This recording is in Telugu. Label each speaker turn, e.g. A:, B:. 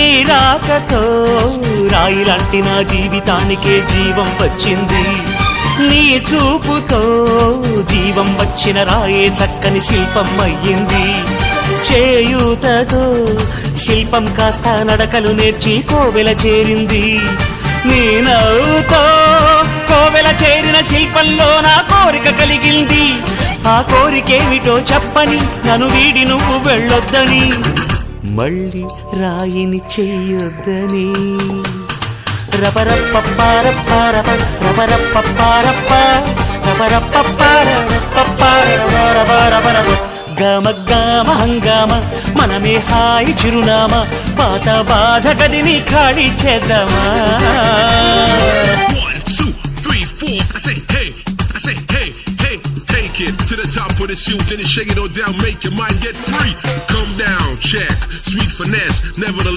A: నీ రాకతో రాయిలాంటి నా జీవితానికే జీవం వచ్చింది. నీ చూపుతో జీవం వచ్చిన రాయే చక్కని శిల్పం అయ్యింది. చేయూతతో శిల్పం కాస్త నడకలు నేర్చి కోవెల చేరింది. నీ నవ్వుతో కోవెల చేరిన శిల్పంలో నా కోరిక కలిగింది. ఆ కోరికేమిటో చెప్పని నన్ను వీడి నువ్వు వెళ్ళొద్దని, మళ్ళీ రాయిని చెయ్యొద్దని. రబరప్పపారప్పారప రబరప్పపారప్ప రబరప్పపారపపారపరపరపరపర గమ గమ హంగామ మనమే హాయి చిరునామా, పాత బాధ గదిని ఖాళీ చేద్దామా.
B: 1 2 3 4 I say hey, I say hey, hey, take it to the top of the shoe, then you shake it all down, make your mind get free. Come down, check, sweet finesse, nevertheless.